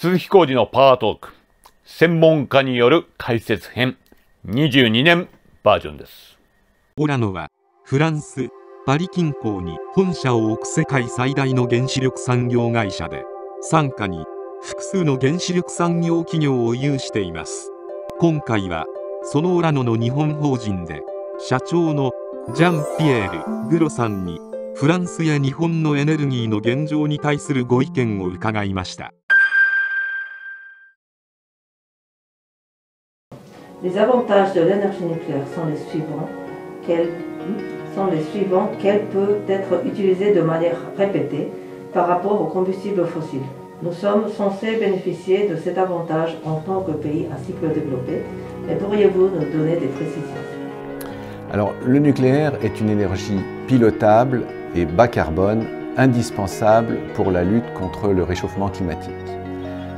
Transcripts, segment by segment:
鈴木浩二のパワートーク専門家による解説編22年バージョンです。オラノはフランス・パリ近郊に本社を置く世界最大の原子力産業会社で、傘下に複数の原子力産業企業を有しています。今回はそのオラノの日本法人で社長のジャンピエール・グロさんにフランスや日本のエネルギーの現状に対するご意見を伺いました。Les avantages de l'énergie nucléaire sont les suivants, qu'elle peut être utilisée de manière répétée par rapport aux combustibles fossiles. Nous sommes censés bénéficier de cet avantage en tant que pays à cycle développé, mais pourriez-vous nous donner des précisions? Alors, le nucléaire est une énergie pilotable et bas carbone, indispensable pour la lutte contre le réchauffement climatique.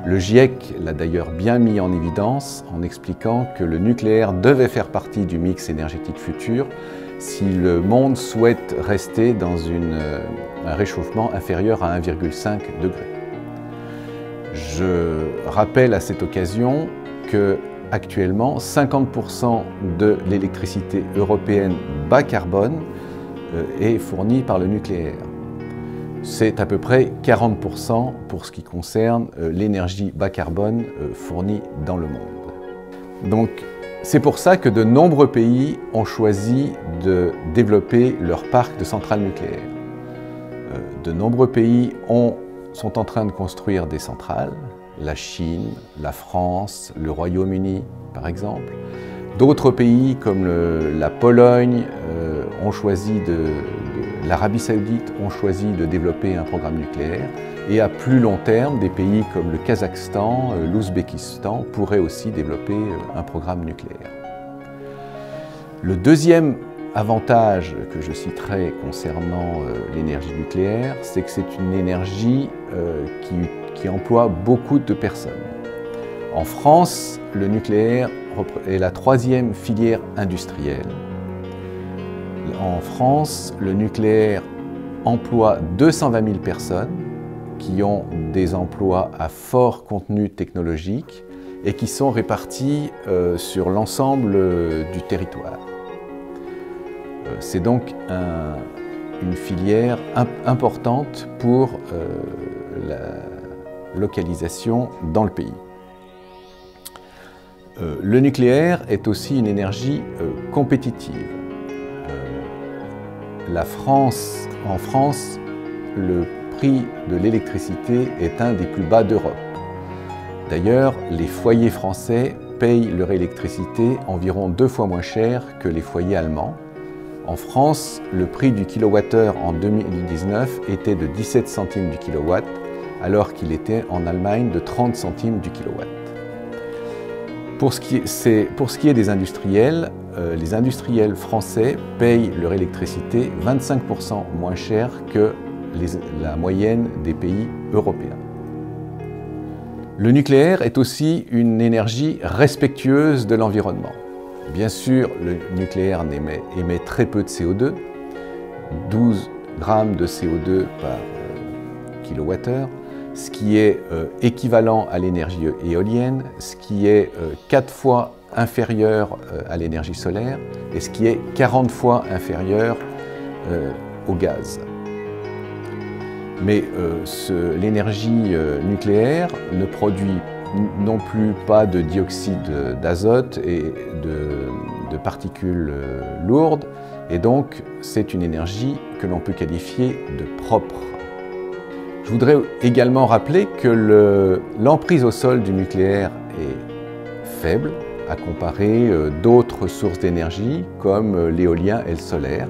Le GIEC l'a d'ailleurs bien mis en évidence en expliquant que le nucléaire devait faire partie du mix énergétique futur si le monde souhaite rester dans un réchauffement inférieur à 1,5 degré. Je rappelle à cette occasion que actuellement 50% de l'électricité européenne bas carbone est fournie par le nucléaire. C'est à peu près 40% pour ce qui concerne l'énergie bas carbone fournie dans le monde. Donc c'est pour ça que de nombreux pays ont choisi de développer leur parc de centrales nucléaires. De nombreux pays sont en train de construire des centrales, la Chine, la France, le Royaume-Uni par exemple. D'autres pays comme la Pologne ont choisi l'Arabie Saoudite ont choisi de développer un programme nucléaire et à plus long terme, des pays comme le Kazakhstan, l'Ouzbékistan pourraient aussi développer un programme nucléaire. Le deuxième avantage que je citerai concernant l'énergie nucléaire, c'est que c'est une énergie qui emploie beaucoup de personnes. En France, le nucléaire est la troisième filière industrielle. En France, le nucléaire emploie 220 000 personnes qui ont des emplois à fort contenu technologique et qui sont répartis sur l'ensemble du territoire. C'est donc une filière importante pour la localisation dans le pays. Le nucléaire est aussi une énergie compétitive. En France, le prix de l'électricité est un des plus bas d'Europe. D'ailleurs, les foyers français payent leur électricité environ 2 fois moins cher que les foyers allemands. En France, le prix du kilowattheure en 2019 était de 17 centimes du kilowatt, alors qu'il était en Allemagne de 30 centimes du kilowatt. Pour ce qui est des industriels, les industriels français payent leur électricité 25% moins cher que la moyenne des pays européens. Le nucléaire est aussi une énergie respectueuse de l'environnement. Bien sûr, le nucléaire émet très peu de CO2, 12 grammes de CO2 par kilowattheure, ce qui est équivalent à l'énergie éolienne, ce qui est 4 fois inférieur à l'énergie solaire et ce qui est 40 fois inférieur au gaz. Mais l'énergie nucléaire ne produit non plus pas de dioxyde d'azote et de particules lourdes, et donc c'est une énergie que l'on peut qualifier de propre. Je voudrais également rappeler que l'emprise au sol du nucléaire est faible à comparer d'autres sources d'énergie comme l'éolien et le solaire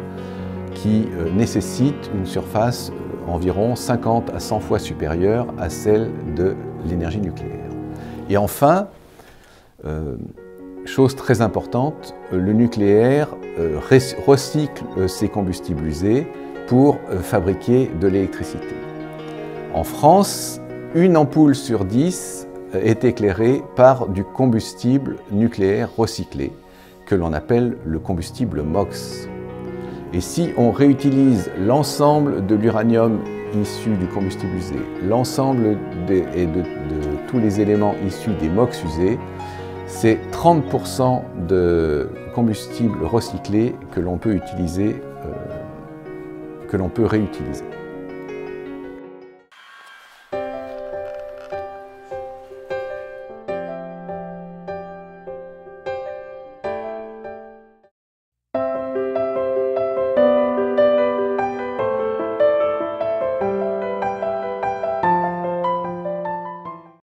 qui nécessitent une surface environ 50 à 100 fois supérieure à celle de l'énergie nucléaire. Et enfin, chose très importante, le nucléaire recycle ses combustibles usés pour fabriquer de l'électricité. En France, une ampoule sur 10 est éclairée par du combustible nucléaire recyclé, que l'on appelle le combustible MOX. Et si on réutilise l'ensemble de l'uranium issus du combustible usé, l'ensemble de tous les éléments issus des MOX usés, c'est 30% de combustible recyclé que l'on peut utiliser, que l'on peut réutiliser.